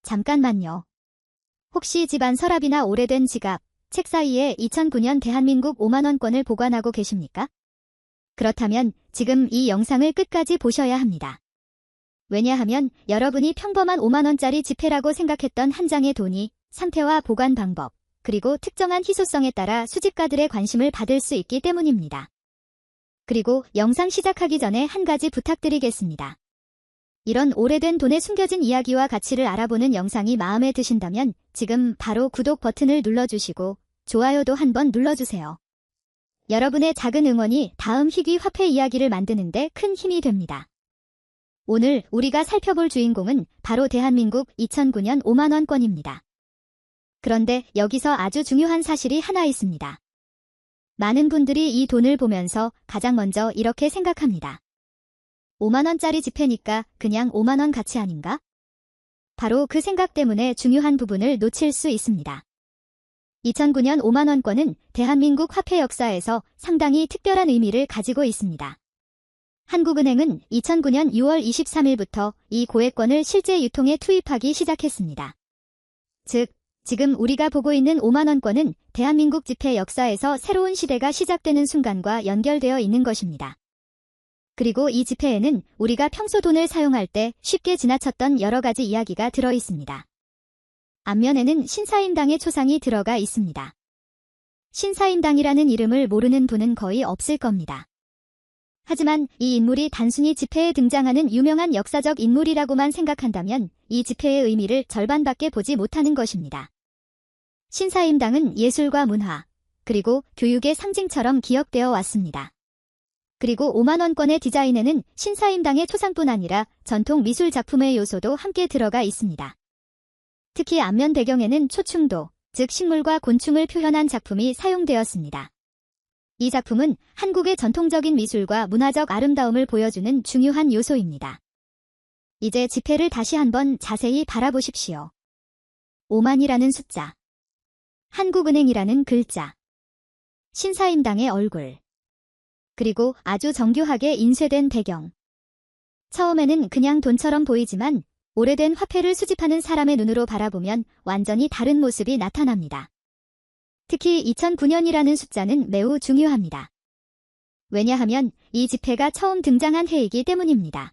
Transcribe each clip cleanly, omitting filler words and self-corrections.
잠깐만요. 혹시 집안 서랍이나 오래된 지갑, 책 사이에 2009년 대한민국 5만원권을 보관하고 계십니까? 그렇다면 지금 이 영상을 끝까지 보셔야 합니다. 왜냐하면 여러분이 평범한 5만원짜리 지폐라고 생각했던 한 장의 돈이 상태와 보관 방법, 그리고 특정한 희소성에 따라 수집가들의 관심을 받을 수 있기 때문입니다. 그리고 영상 시작하기 전에 한 가지 부탁드리겠습니다. 이런 오래된 돈에 숨겨진 이야기와 가치를 알아보는 영상이 마음에 드신다면 지금 바로 구독 버튼을 눌러주시고 좋아요도 한번 눌러주세요. 여러분의 작은 응원이 다음 희귀 화폐 이야기를 만드는데 큰 힘이 됩니다. 오늘 우리가 살펴볼 주인공은 바로 대한민국 2009년 5만원권입니다. 그런데 여기서 아주 중요한 사실이 하나 있습니다. 많은 분들이 이 돈을 보면서 가장 먼저 이렇게 생각합니다. 5만원짜리 지폐니까 그냥 5만원 가치 아닌가? 바로 그 생각 때문에 중요한 부분을 놓칠 수 있습니다. 2009년 5만원권은 대한민국 화폐 역사에서 상당히 특별한 의미를 가지고 있습니다. 한국은행은 2009년 6월 23일부터 이 고액권을 실제 유통에 투입하기 시작했습니다. 즉, 지금 우리가 보고 있는 5만원권은 대한민국 지폐 역사에서 새로운 시대가 시작되는 순간과 연결되어 있는 것입니다. 그리고 이 지폐에는 우리가 평소 돈을 사용할 때 쉽게 지나쳤던 여러 가지 이야기가 들어 있습니다. 앞면에는 신사임당의 초상이 들어가 있습니다. 신사임당이라는 이름을 모르는 분은 거의 없을 겁니다. 하지만 이 인물이 단순히 지폐에 등장하는 유명한 역사적 인물이라고만 생각한다면 이 지폐의 의미를 절반밖에 보지 못하는 것입니다. 신사임당은 예술과 문화, 그리고 교육의 상징처럼 기억되어 왔습니다. 그리고 5만원권의 디자인에는 신사임당의 초상뿐 아니라 전통 미술 작품의 요소도 함께 들어가 있습니다. 특히 앞면 배경에는 초충도, 즉 식물과 곤충을 표현한 작품이 사용되었습니다. 이 작품은 한국의 전통적인 미술과 문화적 아름다움을 보여주는 중요한 요소입니다. 이제 지폐를 다시 한번 자세히 바라보십시오. 5만이라는 숫자, 한국은행이라는 글자, 신사임당의 얼굴, 그리고 아주 정교하게 인쇄된 배경. 처음에는 그냥 돈처럼 보이지만 오래된 화폐를 수집하는 사람의 눈으로 바라보면 완전히 다른 모습이 나타납니다. 특히 2009년이라는 숫자는 매우 중요합니다. 왜냐하면 이 지폐가 처음 등장한 해이기 때문입니다.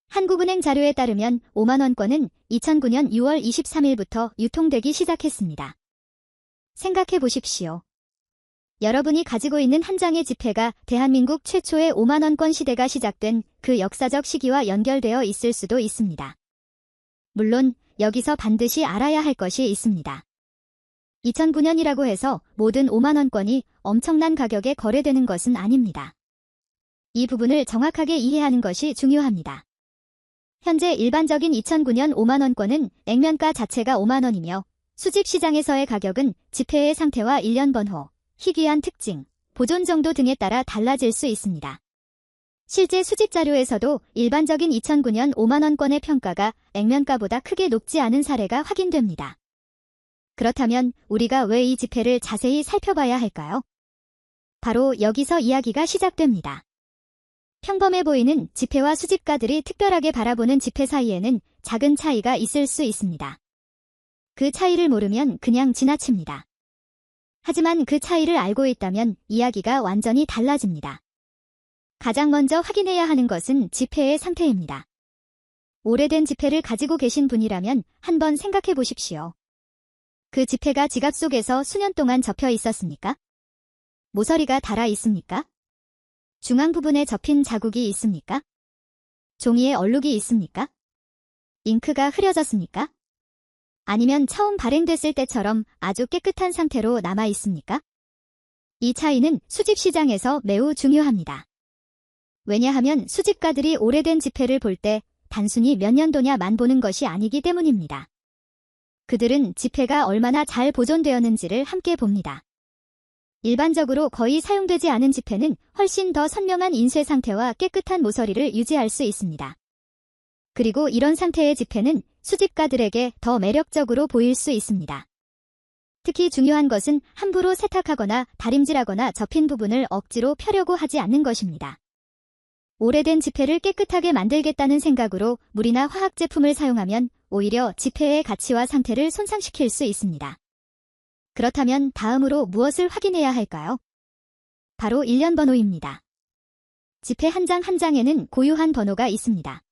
한국은행 자료에 따르면 5만원권은 2009년 6월 23일부터 유통되기 시작했습니다. 생각해 보십시오. 여러분이 가지고 있는 한 장의 지폐가 대한민국 최초의 5만원권 시대가 시작된 그 역사적 시기와 연결되어 있을 수도 있습니다. 물론 여기서 반드시 알아야 할 것이 있습니다. 2009년이라고 해서 모든 5만원권이 엄청난 가격에 거래되는 것은 아닙니다. 이 부분을 정확하게 이해하는 것이 중요합니다. 현재 일반적인 2009년 5만원권은 액면가 자체가 5만원이며 수집 시장에서의 가격은 지폐의 상태와 일련 번호, 희귀한 특징, 보존 정도 등에 따라 달라질 수 있습니다. 실제 수집 자료에서도 일반적인 2009년 5만원권의 평가가 액면가보다 크게 높지 않은 사례가 확인됩니다. 그렇다면 우리가 왜 이 지폐를 자세히 살펴봐야 할까요? 바로 여기서 이야기가 시작됩니다. 평범해 보이는 지폐와 수집가들이 특별하게 바라보는 지폐 사이에는 작은 차이가 있을 수 있습니다. 그 차이를 모르면 그냥 지나칩니다. 하지만 그 차이를 알고 있다면 이야기가 완전히 달라집니다. 가장 먼저 확인해야 하는 것은 지폐의 상태입니다. 오래된 지폐를 가지고 계신 분이라면 한번 생각해 보십시오. 그 지폐가 지갑 속에서 수년 동안 접혀 있었습니까? 모서리가 닳아 있습니까? 중앙 부분에 접힌 자국이 있습니까? 종이에 얼룩이 있습니까? 잉크가 흐려졌습니까? 아니면 처음 발행됐을 때처럼 아주 깨끗한 상태로 남아 있습니까? 이 차이는 수집 시장에서 매우 중요합니다. 왜냐하면 수집가들이 오래된 지폐를 볼 때 단순히 몇 년도냐만 보는 것이 아니기 때문입니다. 그들은 지폐가 얼마나 잘 보존되었는지를 함께 봅니다. 일반적으로 거의 사용되지 않은 지폐는 훨씬 더 선명한 인쇄 상태와 깨끗한 모서리를 유지할 수 있습니다. 그리고 이런 상태의 지폐는 수집가들에게 더 매력적으로 보일 수 있습니다. 특히 중요한 것은 함부로 세탁하거나 다림질하거나 접힌 부분을 억지로 펴려고 하지 않는 것입니다. 오래된 지폐를 깨끗하게 만들겠다는 생각으로 물이나 화학 제품을 사용하면 오히려 지폐의 가치와 상태를 손상시킬 수 있습니다. 그렇다면 다음으로 무엇을 확인해야 할까요? 바로 일련 번호입니다. 지폐 한 장 한 장에는 고유한 번호가 있습니다.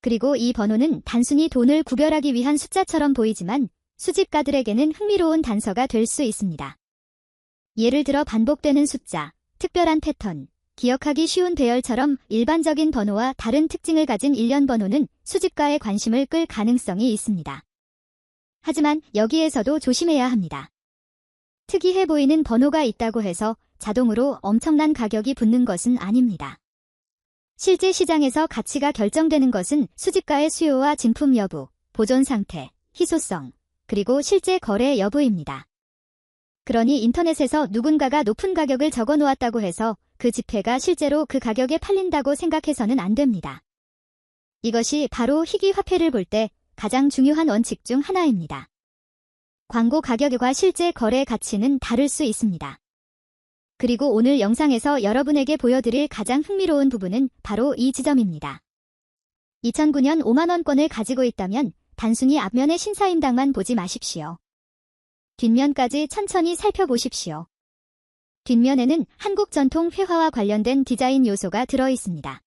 그리고 이 번호는 단순히 돈을 구별하기 위한 숫자처럼 보이지만 수집가들에게는 흥미로운 단서가 될 수 있습니다. 예를 들어 반복되는 숫자, 특별한 패턴, 기억하기 쉬운 배열처럼 일반적인 번호와 다른 특징을 가진 일련 번호는 수집가의 관심을 끌 가능성이 있습니다. 하지만 여기에서도 조심해야 합니다. 특이해 보이는 번호가 있다고 해서 자동으로 엄청난 가격이 붙는 것은 아닙니다. 실제 시장에서 가치가 결정되는 것은 수집가의 수요와 진품 여부, 보존 상태, 희소성, 그리고 실제 거래 여부입니다. 그러니 인터넷에서 누군가가 높은 가격을 적어 놓았다고 해서 그 지폐가 실제로 그 가격에 팔린다고 생각해서는 안 됩니다. 이것이 바로 희귀 화폐를 볼 때 가장 중요한 원칙 중 하나입니다. 광고 가격과 실제 거래 가치는 다를 수 있습니다. 그리고 오늘 영상에서 여러분에게 보여드릴 가장 흥미로운 부분은 바로 이 지점입니다. 2009년 5만원권을 가지고 있다면 단순히 앞면의 신사임당만 보지 마십시오. 뒷면까지 천천히 살펴보십시오. 뒷면에는 한국 전통 회화와 관련된 디자인 요소가 들어있습니다.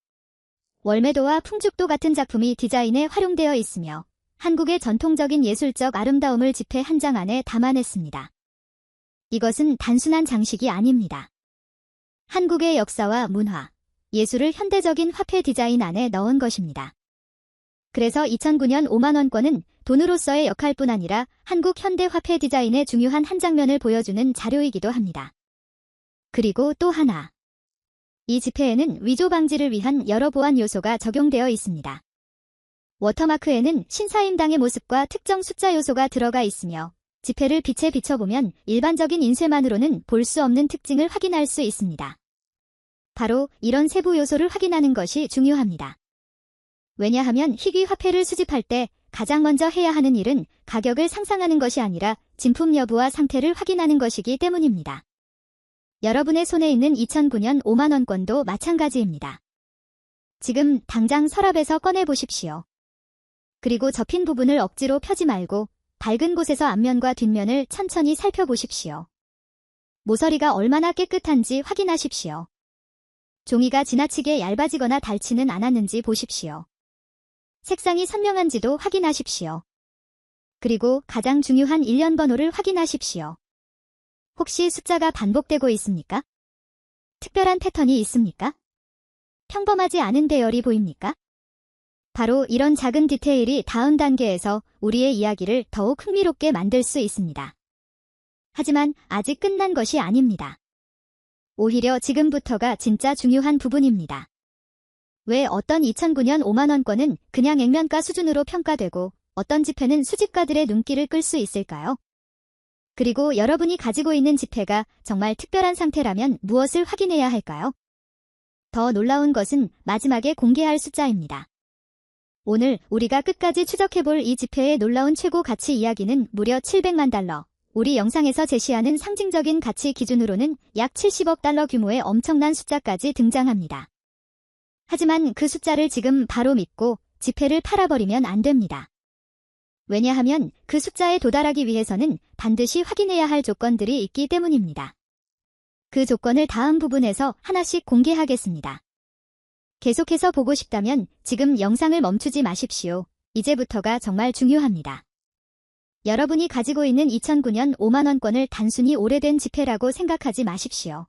월매도와 풍죽도 같은 작품이 디자인에 활용되어 있으며 한국의 전통적인 예술적 아름다움을 지폐 한 장 안에 담아냈습니다. 이것은 단순한 장식이 아닙니다. 한국의 역사와 문화, 예술을 현대적인 화폐 디자인 안에 넣은 것입니다. 그래서 2009년 5만원권은 돈으로서의 역할뿐 아니라 한국 현대 화폐 디자인의 중요한 한 장면을 보여주는 자료이기도 합니다. 그리고 또 하나. 이 지폐에는 위조 방지를 위한 여러 보안 요소가 적용되어 있습니다. 워터마크에는 신사임당의 모습과 특정 숫자 요소가 들어가 있으며 지폐를 빛에 비춰보면 일반적인 인쇄만으로는 볼 수 없는 특징을 확인할 수 있습니다. 바로 이런 세부 요소를 확인하는 것이 중요합니다. 왜냐하면 희귀 화폐를 수집할 때 가장 먼저 해야 하는 일은 가격을 상상하는 것이 아니라 진품 여부와 상태를 확인하는 것이기 때문입니다. 여러분의 손에 있는 2009년 5만원권도 마찬가지입니다. 지금 당장 서랍에서 꺼내보십시오. 그리고 접힌 부분을 억지로 펴지 말고 밝은 곳에서 앞면과 뒷면을 천천히 살펴보십시오. 모서리가 얼마나 깨끗한지 확인하십시오. 종이가 지나치게 얇아지거나 닳지는 않았는지 보십시오. 색상이 선명한지도 확인하십시오. 그리고 가장 중요한 일련 번호를 확인하십시오. 혹시 숫자가 반복되고 있습니까? 특별한 패턴이 있습니까? 평범하지 않은 배열이 보입니까? 바로 이런 작은 디테일이 다음 단계에서 우리의 이야기를 더욱 흥미롭게 만들 수 있습니다. 하지만 아직 끝난 것이 아닙니다. 오히려 지금부터가 진짜 중요한 부분입니다. 왜 어떤 2009년 5만원권은 그냥 액면가 수준으로 평가되고 어떤 지폐는 수집가들의 눈길을 끌 수 있을까요? 그리고 여러분이 가지고 있는 지폐가 정말 특별한 상태라면 무엇을 확인해야 할까요? 더 놀라운 것은 마지막에 공개할 숫자입니다. 오늘 우리가 끝까지 추적해볼 이 지폐의 놀라운 최고 가치 이야기는 무려 700만 달러. 우리 영상에서 제시하는 상징적인 가치 기준으로는 약 70억 달러 규모의 엄청난 숫자까지 등장합니다. 하지만 그 숫자를 지금 바로 믿고 지폐를 팔아버리면 안 됩니다. 왜냐하면 그 숫자에 도달하기 위해서는 반드시 확인해야 할 조건들이 있기 때문입니다. 그 조건을 다음 부분에서 하나씩 공개하겠습니다. 계속해서 보고 싶다면 지금 영상을 멈추지 마십시오. 이제부터가 정말 중요합니다. 여러분이 가지고 있는 2009년 5만원권을 단순히 오래된 지폐라고 생각하지 마십시오.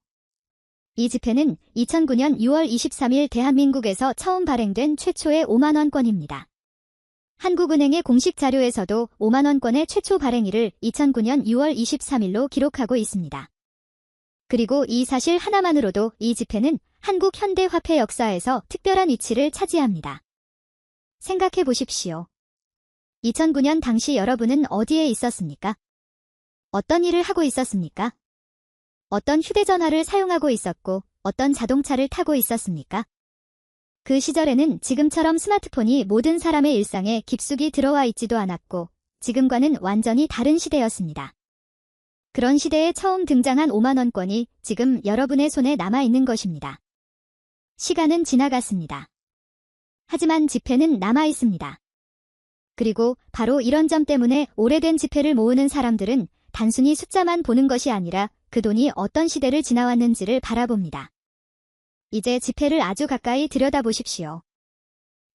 이 지폐는 2009년 6월 23일 대한민국에서 처음 발행된 최초의 5만원권입니다. 한국은행의 공식 자료에서도 5만원권의 최초 발행일을 2009년 6월 23일로 기록하고 있습니다. 그리고 이 사실 하나만으로도 이 지폐는 한국 현대 화폐 역사에서 특별한 위치를 차지합니다. 생각해 보십시오. 2009년 당시 여러분은 어디에 있었습니까? 어떤 일을 하고 있었습니까? 어떤 휴대전화를 사용하고 있었고 어떤 자동차를 타고 있었습니까? 그 시절에는 지금처럼 스마트폰이 모든 사람의 일상에 깊숙이 들어와 있지도 않았고 지금과는 완전히 다른 시대였습니다. 그런 시대에 처음 등장한 5만원권이 지금 여러분의 손에 남아있는 것입니다. 시간은 지나갔습니다. 하지만 지폐는 남아있습니다. 그리고 바로 이런 점 때문에 오래된 지폐를 모으는 사람들은 단순히 숫자만 보는 것이 아니라 그 돈이 어떤 시대를 지나왔는지를 바라봅니다. 이제 지폐를 아주 가까이 들여다보십시오.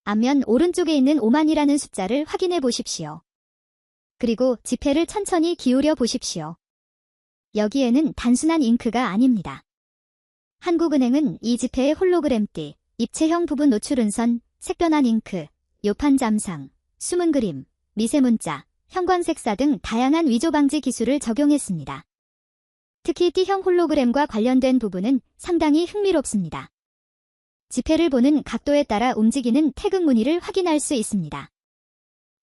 앞면 오른쪽에 있는 5만이라는 숫자를 확인해 보십시오. 그리고 지폐를 천천히 기울여 보십시오. 여기에는 단순한 잉크가 아닙니다. 한국은행은 이 지폐의 홀로그램띠, 입체형 부분 노출은선, 색변환 잉크, 요판 잠상, 숨은 그림, 미세문자, 형광색사 등 다양한 위조 방지 기술을 적용했습니다. 특히 T형 홀로그램과 관련된 부분은 상당히 흥미롭습니다. 지폐를 보는 각도에 따라 움직이는 태극 무늬를 확인할 수 있습니다.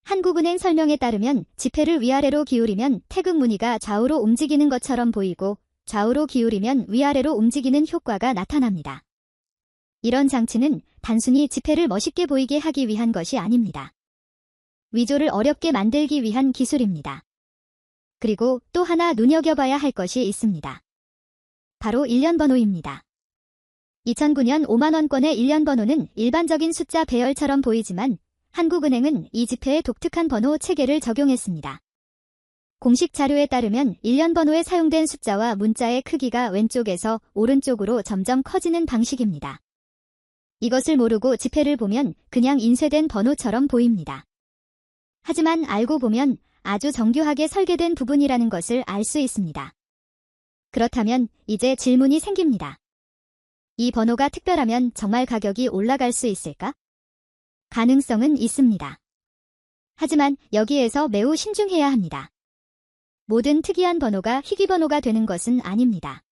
한국은행 설명에 따르면 지폐를 위아래로 기울이면 태극 무늬가 좌우로 움직이는 것처럼 보이고 좌우로 기울이면 위아래로 움직이는 효과가 나타납니다. 이런 장치는 단순히 지폐를 멋있게 보이게 하기 위한 것이 아닙니다. 위조를 어렵게 만들기 위한 기술입니다. 그리고 또 하나 눈여겨봐야 할 것이 있습니다. 바로 일련 번호입니다. 2009년 5만원권의 일련 번호는 일반적인 숫자 배열처럼 보이지만 한국은행은 이 지폐에 독특한 번호 체계를 적용했습니다. 공식 자료에 따르면 일련 번호에 사용된 숫자와 문자의 크기가 왼쪽에서 오른쪽으로 점점 커지는 방식입니다. 이것을 모르고 지폐를 보면 그냥 인쇄된 번호처럼 보입니다. 하지만 알고 보면 아주 정교하게 설계된 부분이라는 것을 알 수 있습니다. 그렇다면 이제 질문이 생깁니다. 이 번호가 특별하면 정말 가격이 올라갈 수 있을까? 가능성은 있습니다. 하지만 여기에서 매우 신중해야 합니다. 모든 특이한 번호가 희귀 번호가 되는 것은 아닙니다.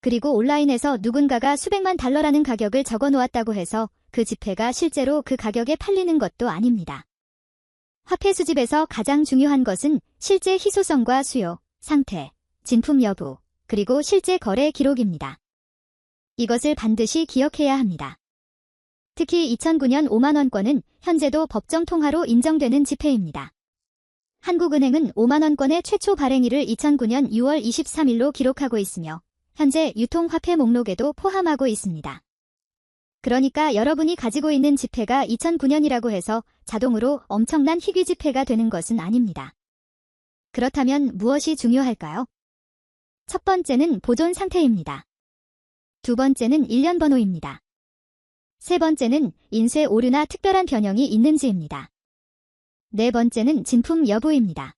그리고 온라인에서 누군가가 수백만 달러라는 가격을 적어 놓았다고 해서 그 지폐가 실제로 그 가격에 팔리는 것도 아닙니다. 화폐 수집에서 가장 중요한 것은 실제 희소성과 수요, 상태, 진품 여부, 그리고 실제 거래 기록입니다. 이것을 반드시 기억해야 합니다. 특히 2009년 5만원권은 현재도 법정 통화로 인정되는 지폐입니다. 한국은행은 5만원권의 최초 발행일을 2009년 6월 23일로 기록하고 있으며 현재 유통화폐 목록에도 포함하고 있습니다. 그러니까 여러분이 가지고 있는 지폐가 2009년이라고 해서 자동으로 엄청난 희귀 지폐가 되는 것은 아닙니다. 그렇다면 무엇이 중요할까요? 첫 번째는 보존 상태입니다. 두 번째는 일련 번호입니다. 세 번째는 인쇄 오류나 특별한 변형이 있는지입니다. 네 번째는 진품 여부입니다.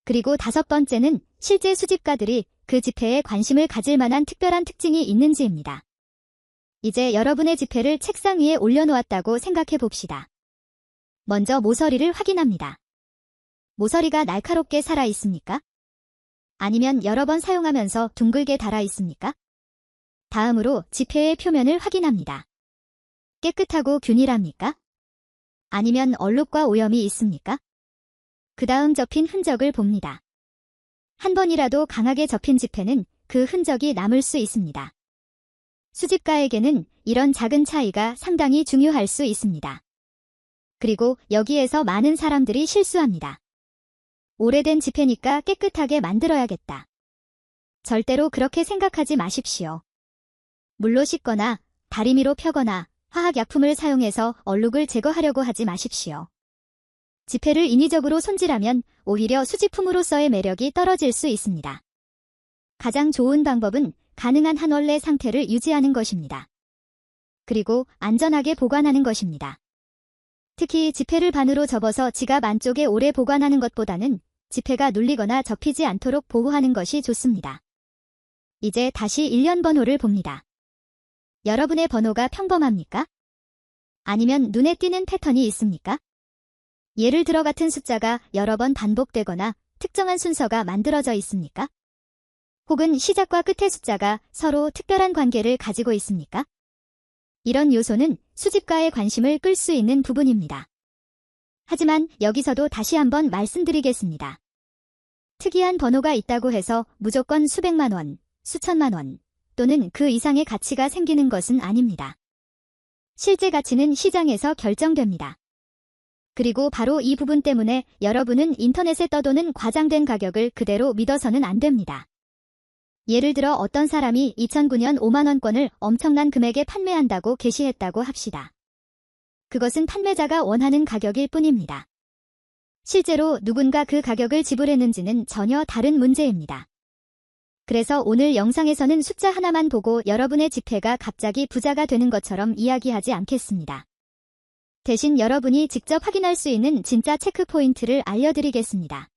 그리고 다섯 번째는 실제 수집가들이 그 지폐에 관심을 가질 만한 특별한 특징이 있는지입니다. 이제 여러분의 지폐를 책상 위에 올려놓았다고 생각해 봅시다. 먼저 모서리를 확인합니다. 모서리가 날카롭게 살아 있습니까? 아니면 여러 번 사용하면서 둥글게 달아 있습니까? 다음으로 지폐의 표면을 확인합니다. 깨끗하고 균일합니까? 아니면 얼룩과 오염이 있습니까? 그 다음 접힌 흔적을 봅니다. 한 번이라도 강하게 접힌 지폐는 그 흔적이 남을 수 있습니다. 수집가에게는 이런 작은 차이가 상당히 중요할 수 있습니다. 그리고 여기에서 많은 사람들이 실수합니다. 오래된 지폐니까 깨끗하게 만들어야겠다. 절대로 그렇게 생각하지 마십시오. 물로 씻거나 다리미로 펴거나 화학약품을 사용해서 얼룩을 제거하려고 하지 마십시오. 지폐를 인위적으로 손질하면 오히려 수집품으로서의 매력이 떨어질 수 있습니다. 가장 좋은 방법은 가능한 한 원래 상태를 유지하는 것입니다. 그리고 안전하게 보관하는 것입니다. 특히 지폐를 반으로 접어서 지갑 안쪽에 오래 보관하는 것보다는 지폐가 눌리거나 접히지 않도록 보호하는 것이 좋습니다. 이제 다시 일련 번호를 봅니다. 여러분의 번호가 평범합니까? 아니면 눈에 띄는 패턴이 있습니까? 예를 들어 같은 숫자가 여러 번 반복되거나 특정한 순서가 만들어져 있습니까? 혹은 시작과 끝의 숫자가 서로 특별한 관계를 가지고 있습니까? 이런 요소는 수집가의 관심을 끌 수 있는 부분입니다. 하지만 여기서도 다시 한번 말씀드리겠습니다. 특이한 번호가 있다고 해서 무조건 수백만 원, 수천만 원, 또는 그 이상의 가치가 생기는 것은 아닙니다. 실제 가치는 시장에서 결정됩니다. 그리고 바로 이 부분 때문에 여러분은 인터넷에 떠도는 과장된 가격을 그대로 믿어서는 안 됩니다. 예를 들어 어떤 사람이 2009년 5만원권을 엄청난 금액에 판매한다고 게시했다고 합시다. 그것은 판매자가 원하는 가격일 뿐입니다. 실제로 누군가 그 가격을 지불했는지는 전혀 다른 문제입니다. 그래서 오늘 영상에서는 숫자 하나만 보고 여러분의 지폐가 갑자기 부자가 되는 것처럼 이야기하지 않겠습니다. 대신 여러분이 직접 확인할 수 있는 진짜 체크 포인트를 알려드리겠습니다.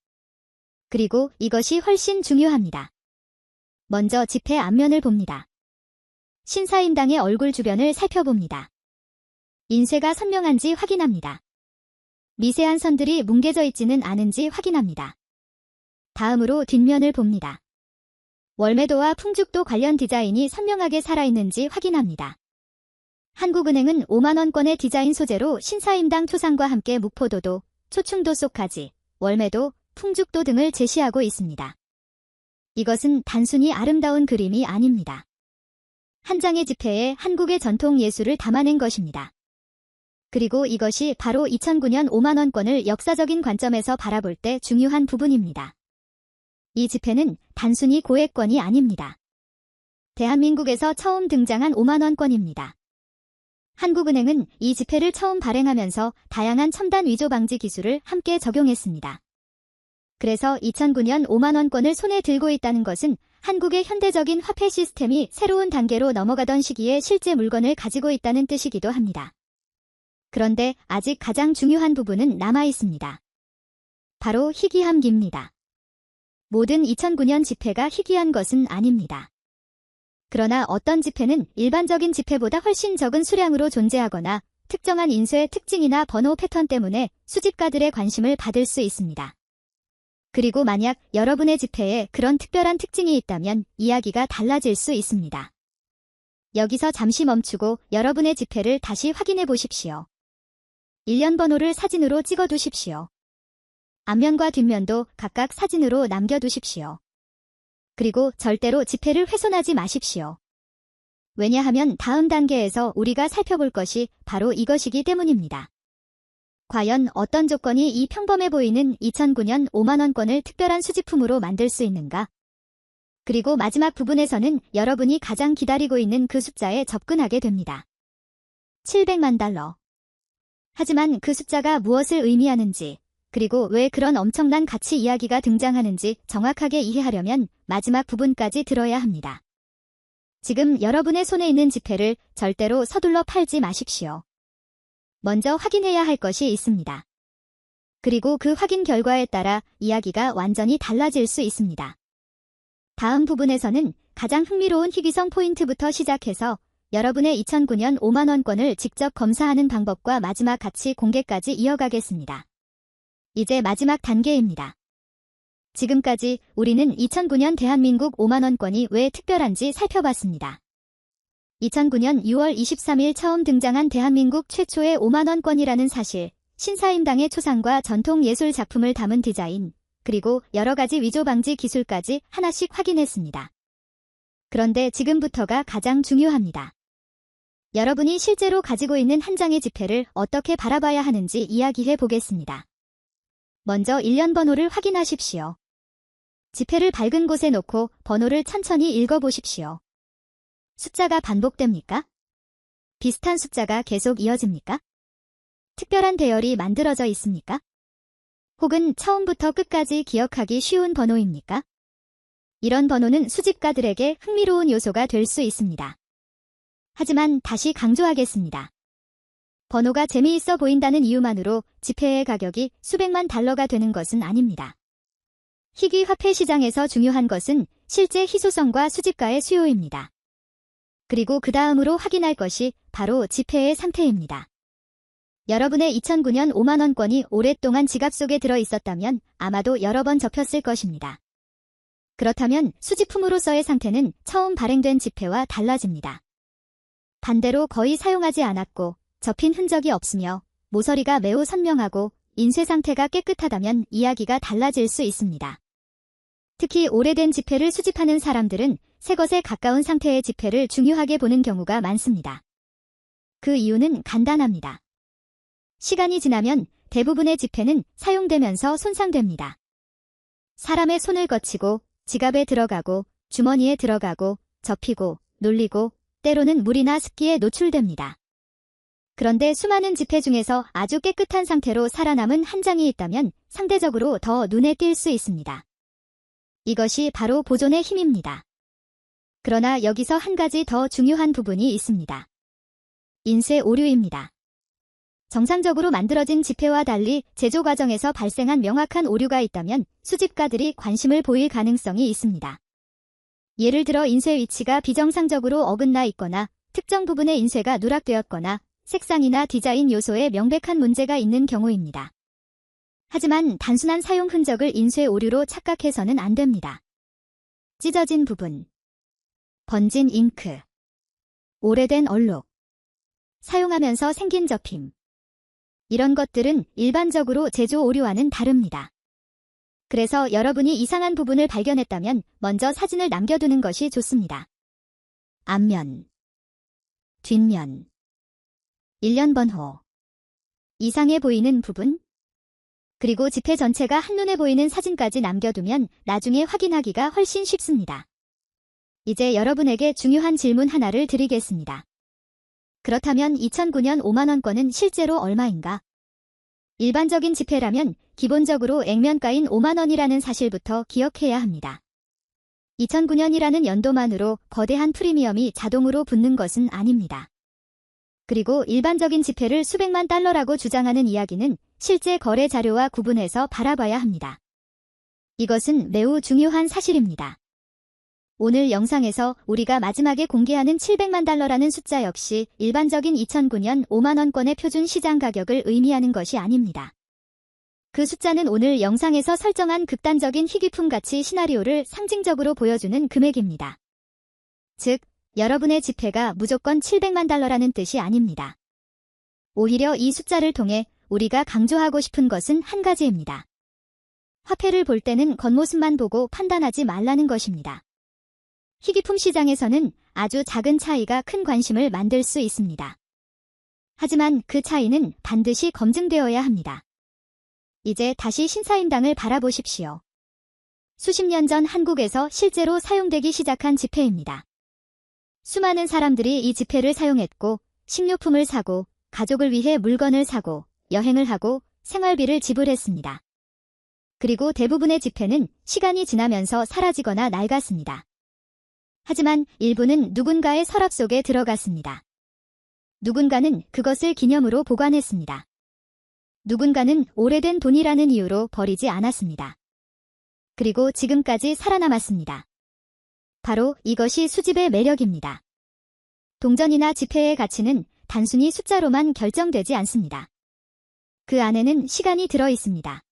그리고 이것이 훨씬 중요합니다. 먼저 지폐 앞면을 봅니다. 신사임당의 얼굴 주변을 살펴봅니다. 인쇄가 선명한지 확인합니다. 미세한 선들이 뭉개져 있지는 않은지 확인합니다. 다음으로 뒷면을 봅니다. 월매도와 풍죽도 관련 디자인이 선명하게 살아있는지 확인합니다. 한국은행은 5만원권의 디자인 소재로 신사임당 초상과 함께 묵포도도, 초충도소까지, 월매도, 풍죽도 등을 제시하고 있습니다. 이것은 단순히 아름다운 그림이 아닙니다. 한 장의 지폐에 한국의 전통 예술을 담아낸 것입니다. 그리고 이것이 바로 2009년 5만원권을 역사적인 관점에서 바라볼 때 중요한 부분입니다. 이 지폐는 단순히 고액권이 아닙니다. 대한민국에서 처음 등장한 5만원권입니다. 한국은행은 이 지폐를 처음 발행하면서 다양한 첨단 위조 방지 기술을 함께 적용했습니다. 그래서 2009년 5만원권을 손에 들고 있다는 것은 한국의 현대적인 화폐 시스템이 새로운 단계로 넘어가던 시기에 실제 물건을 가지고 있다는 뜻이기도 합니다. 그런데 아직 가장 중요한 부분은 남아 있습니다. 바로 희귀함기입니다. 모든 2009년 지폐가 희귀한 것은 아닙니다. 그러나 어떤 지폐는 일반적인 지폐보다 훨씬 적은 수량으로 존재하거나 특정한 인쇄 특징이나 번호 패턴 때문에 수집가들의 관심을 받을 수 있습니다. 그리고 만약 여러분의 지폐에 그런 특별한 특징이 있다면 이야기가 달라질 수 있습니다. 여기서 잠시 멈추고 여러분의 지폐를 다시 확인해 보십시오. 일련 번호를 사진으로 찍어 두십시오. 앞면과 뒷면도 각각 사진으로 남겨두십시오. 그리고 절대로 지폐를 훼손하지 마십시오. 왜냐하면 다음 단계에서 우리가 살펴볼 것이 바로 이것이기 때문입니다. 과연 어떤 조건이 이 평범해 보이는 2009년 5만원권을 특별한 수집품으로 만들 수 있는가? 그리고 마지막 부분에서는 여러분이 가장 기다리고 있는 그 숫자에 접근하게 됩니다. 700만 달러. 하지만 그 숫자가 무엇을 의미하는지, 그리고 왜 그런 엄청난 가치 이야기가 등장하는지 정확하게 이해하려면 마지막 부분까지 들어야 합니다. 지금 여러분의 손에 있는 지폐를 절대로 서둘러 팔지 마십시오. 먼저 확인해야 할 것이 있습니다. 그리고 그 확인 결과에 따라 이야기가 완전히 달라질 수 있습니다. 다음 부분에서는 가장 흥미로운 희귀성 포인트부터 시작해서 여러분의 2009년 5만원권을 직접 검사하는 방법과 마지막 가치 공개까지 이어가겠습니다. 이제 마지막 단계입니다. 지금까지 우리는 2009년 대한민국 5만원권이 왜 특별한지 살펴봤습니다. 2009년 6월 23일 처음 등장한 대한민국 최초의 5만원권이라는 사실, 신사임당의 초상과 전통 예술 작품을 담은 디자인, 그리고 여러 가지 위조 방지 기술까지 하나씩 확인했습니다. 그런데 지금부터가 가장 중요합니다. 여러분이 실제로 가지고 있는 한 장의 지폐를 어떻게 바라봐야 하는지 이야기해 보겠습니다. 먼저 일련 번호를 확인하십시오. 지폐를 밝은 곳에 놓고 번호를 천천히 읽어보십시오. 숫자가 반복됩니까? 비슷한 숫자가 계속 이어집니까? 특별한 배열이 만들어져 있습니까? 혹은 처음부터 끝까지 기억하기 쉬운 번호입니까? 이런 번호는 수집가들에게 흥미로운 요소가 될 수 있습니다. 하지만 다시 강조하겠습니다. 번호가 재미있어 보인다는 이유만으로 지폐의 가격이 수백만 달러가 되는 것은 아닙니다. 희귀 화폐 시장에서 중요한 것은 실제 희소성과 수집가의 수요입니다. 그리고 그 다음으로 확인할 것이 바로 지폐의 상태입니다. 여러분의 2009년 5만원권이 오랫동안 지갑 속에 들어 있었다면 아마도 여러 번 접혔을 것입니다. 그렇다면 수집품으로서의 상태는 처음 발행된 지폐와 달라집니다. 반대로 거의 사용하지 않았고 접힌 흔적이 없으며 모서리가 매우 선명하고 인쇄 상태가 깨끗하다면 이야기가 달라질 수 있습니다. 특히 오래된 지폐를 수집하는 사람들은 새 것에 가까운 상태의 지폐를 중요하게 보는 경우가 많습니다. 그 이유는 간단합니다. 시간이 지나면 대부분의 지폐는 사용되면서 손상됩니다. 사람의 손을 거치고 지갑에 들어가고 주머니에 들어가고 접히고 눌리고 때로는 물이나 습기에 노출됩니다. 그런데 수많은 지폐 중에서 아주 깨끗한 상태로 살아남은 한 장이 있다면 상대적으로 더 눈에 띌 수 있습니다. 이것이 바로 보존의 힘입니다. 그러나 여기서 한 가지 더 중요한 부분이 있습니다. 인쇄 오류입니다. 정상적으로 만들어진 지폐와 달리 제조 과정에서 발생한 명확한 오류가 있다면 수집가들이 관심을 보일 가능성이 있습니다. 예를 들어 인쇄 위치가 비정상적으로 어긋나 있거나 특정 부분의 인쇄가 누락되었거나 색상이나 디자인 요소에 명백한 문제가 있는 경우입니다. 하지만 단순한 사용 흔적을 인쇄 오류로 착각해서는 안 됩니다. 찢어진 부분, 번진 잉크, 오래된 얼룩, 사용하면서 생긴 접힘. 이런 것들은 일반적으로 제조 오류와는 다릅니다. 그래서 여러분이 이상한 부분을 발견했다면 먼저 사진을 남겨두는 것이 좋습니다. 앞면, 뒷면, 일련 번호, 이상해 보이는 부분, 그리고 지폐 전체가 한눈에 보이는 사진까지 남겨두면 나중에 확인하기가 훨씬 쉽습니다. 이제 여러분에게 중요한 질문 하나를 드리겠습니다. 그렇다면 2009년 5만원권은 실제로 얼마인가? 일반적인 지폐라면 기본적으로 액면가인 5만원이라는 사실부터 기억해야 합니다. 2009년이라는 연도만으로 거대한 프리미엄이 자동으로 붙는 것은 아닙니다. 그리고 일반적인 지폐를 수백만 달러라고 주장하는 이야기는 실제 거래 자료와 구분해서 바라봐야 합니다. 이것은 매우 중요한 사실입니다. 오늘 영상에서 우리가 마지막에 공개하는 700만 달러라는 숫자 역시 일반적인 2009년 5만원권의 표준 시장 가격을 의미하는 것이 아닙니다. 그 숫자는 오늘 영상에서 설정한 극단적인 희귀품 가치 시나리오를 상징적으로 보여주는 금액입니다. 즉, 여러분의 지폐가 무조건 700만 달러라는 뜻이 아닙니다. 오히려 이 숫자를 통해 우리가 강조하고 싶은 것은 한 가지입니다. 화폐를 볼 때는 겉모습만 보고 판단하지 말라는 것입니다. 희귀품 시장에서는 아주 작은 차이가 큰 관심을 만들 수 있습니다. 하지만 그 차이는 반드시 검증되어야 합니다. 이제 다시 신사임당을 바라보십시오. 수십 년 전 한국에서 실제로 사용되기 시작한 지폐입니다. 수많은 사람들이 이 지폐를 사용했고 식료품을 사고 가족을 위해 물건을 사고 여행을 하고 생활비를 지불했습니다. 그리고 대부분의 지폐는 시간이 지나면서 사라지거나 낡았습니다. 하지만 일부는 누군가의 서랍 속에 들어갔습니다. 누군가는 그것을 기념으로 보관했습니다. 누군가는 오래된 돈이라는 이유로 버리지 않았습니다. 그리고 지금까지 살아남았습니다. 바로 이것이 수집의 매력입니다. 동전이나 지폐의 가치는 단순히 숫자로만 결정되지 않습니다. 그 안에는 시간이 들어 있습니다.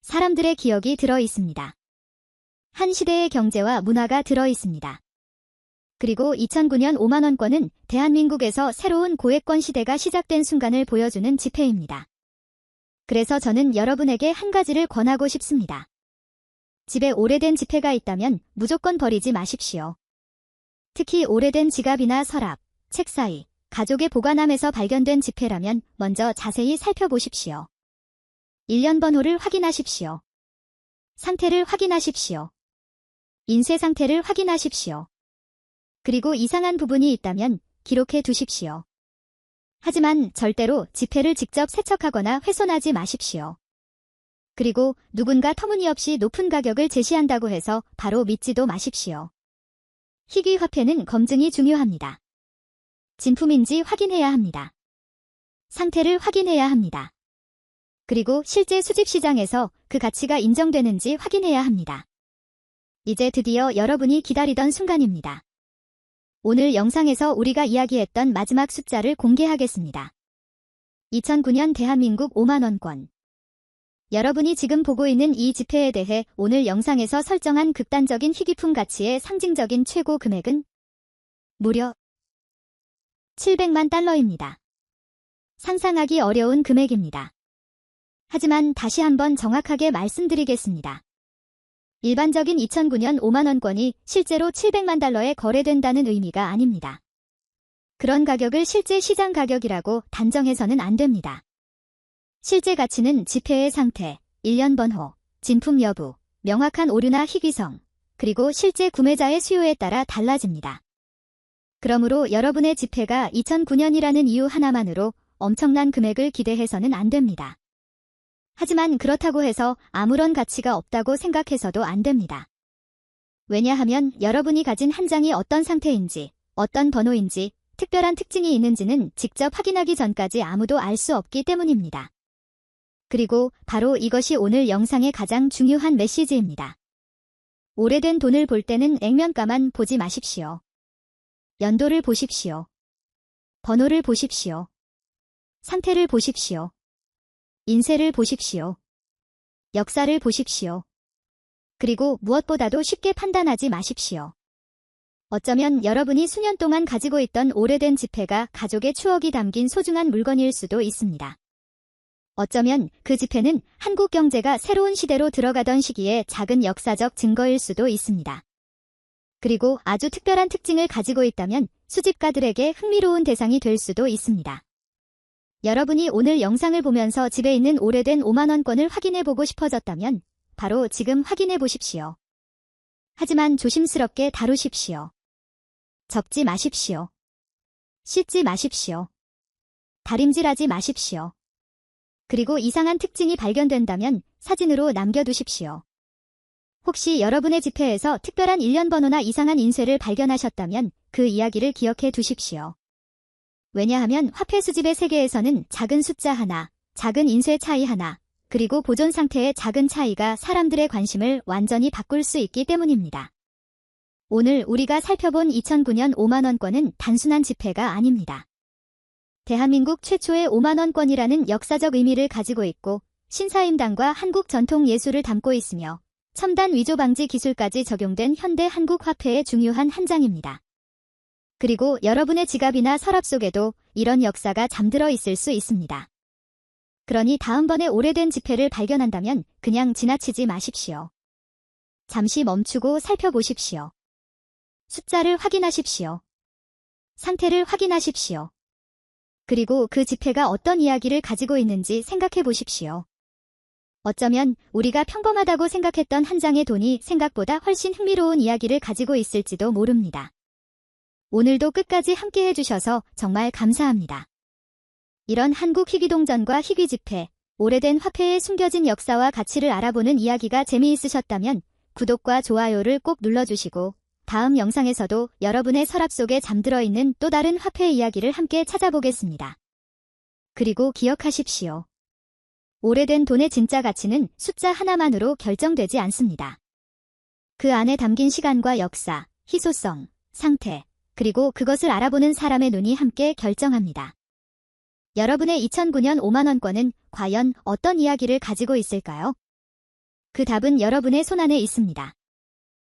사람들의 기억이 들어 있습니다. 한 시대의 경제와 문화가 들어 있습니다. 그리고 2009년 5만원권은 대한민국에서 새로운 고액권 시대가 시작된 순간을 보여주는 지폐입니다. 그래서 저는 여러분에게 한 가지를 권하고 싶습니다. 집에 오래된 지폐가 있다면 무조건 버리지 마십시오. 특히 오래된 지갑이나 서랍, 책 사이, 가족의 보관함에서 발견된 지폐라면 먼저 자세히 살펴보십시오. 일련 번호를 확인하십시오. 상태를 확인하십시오. 인쇄 상태를 확인하십시오. 그리고 이상한 부분이 있다면 기록해 두십시오. 하지만 절대로 지폐를 직접 세척하거나 훼손하지 마십시오. 그리고 누군가 터무니없이 높은 가격을 제시한다고 해서 바로 믿지도 마십시오. 희귀 화폐는 검증이 중요합니다. 진품인지 확인해야 합니다. 상태를 확인해야 합니다. 그리고 실제 수집 시장에서 그 가치가 인정되는지 확인해야 합니다. 이제 드디어 여러분이 기다리던 순간입니다. 오늘 영상에서 우리가 이야기했던 마지막 숫자를 공개하겠습니다. 2009년 대한민국 5만원권. 여러분이 지금 보고 있는 이 지폐에 대해 오늘 영상에서 설정한 극단적인 희귀품 가치의 상징적인 최고 금액은 무려 700만 달러입니다. 상상하기 어려운 금액입니다. 하지만 다시 한번 정확하게 말씀드리겠습니다. 일반적인 2009년 5만원권이 실제로 700만 달러에 거래된다는 의미가 아닙니다. 그런 가격을 실제 시장 가격이라고 단정해서는 안 됩니다. 실제 가치는 지폐의 상태, 일련 번호, 진품 여부, 명확한 오류나 희귀성, 그리고 실제 구매자의 수요에 따라 달라집니다. 그러므로 여러분의 지폐가 2009년이라는 이유 하나만으로 엄청난 금액을 기대해서는 안 됩니다. 하지만 그렇다고 해서 아무런 가치가 없다고 생각해서도 안 됩니다. 왜냐하면 여러분이 가진 한 장이 어떤 상태인지, 어떤 번호인지, 특별한 특징이 있는지는 직접 확인하기 전까지 아무도 알 수 없기 때문입니다. 그리고 바로 이것이 오늘 영상의 가장 중요한 메시지입니다. 오래된 돈을 볼 때는 액면가만 보지 마십시오. 연도를 보십시오. 번호를 보십시오. 상태를 보십시오. 인쇄를 보십시오. 역사를 보십시오. 그리고 무엇보다도 쉽게 판단하지 마십시오. 어쩌면 여러분이 수년 동안 가지고 있던 오래된 지폐가 가족의 추억이 담긴 소중한 물건일 수도 있습니다. 어쩌면 그 지폐는 한국 경제가 새로운 시대로 들어가던 시기에 작은 역사적 증거일 수도 있습니다. 그리고 아주 특별한 특징을 가지고 있다면 수집가들에게 흥미로운 대상이 될 수도 있습니다. 여러분이 오늘 영상을 보면서 집에 있는 오래된 5만원권을 확인해보고 싶어졌다면 바로 지금 확인해 보십시오. 하지만 조심스럽게 다루십시오. 접지 마십시오. 씻지 마십시오. 다림질하지 마십시오. 그리고 이상한 특징이 발견된다면 사진으로 남겨두십시오. 혹시 여러분의 지폐에서 특별한 일련 번호나 이상한 인쇄를 발견하셨다면 그 이야기를 기억해 두십시오. 왜냐하면 화폐 수집의 세계에서는 작은 숫자 하나, 작은 인쇄 차이 하나, 그리고 보존 상태의 작은 차이가 사람들의 관심을 완전히 바꿀 수 있기 때문입니다. 오늘 우리가 살펴본 2009년 5만원권은 단순한 지폐가 아닙니다. 대한민국 최초의 5만원권이라는 역사적 의미를 가지고 있고 신사임당과 한국 전통 예술을 담고 있으며 첨단 위조 방지 기술까지 적용된 현대 한국 화폐의 중요한 한 장입니다. 그리고 여러분의 지갑이나 서랍 속에도 이런 역사가 잠들어 있을 수 있습니다. 그러니 다음번에 오래된 지폐를 발견한다면 그냥 지나치지 마십시오. 잠시 멈추고 살펴보십시오. 숫자를 확인하십시오. 상태를 확인하십시오. 그리고 그 지폐가 어떤 이야기를 가지고 있는지 생각해 보십시오. 어쩌면 우리가 평범하다고 생각했던 한 장의 돈이 생각보다 훨씬 흥미로운 이야기를 가지고 있을지도 모릅니다. 오늘도 끝까지 함께 해주셔서 정말 감사합니다. 이런 한국 희귀동전과 희귀지폐, 오래된 화폐의 숨겨진 역사와 가치를 알아보는 이야기가 재미있으셨다면 구독과 좋아요를 꼭 눌러주시고 다음 영상에서도 여러분의 서랍 속에 잠들어 있는 또 다른 화폐 이야기를 함께 찾아보겠습니다. 그리고 기억하십시오. 오래된 돈의 진짜 가치는 숫자 하나만으로 결정되지 않습니다. 그 안에 담긴 시간과 역사, 희소성, 상태, 그리고 그것을 알아보는 사람의 눈이 함께 결정합니다. 여러분의 2009년 5만원권은 과연 어떤 이야기를 가지고 있을까요? 그 답은 여러분의 손안에 있습니다.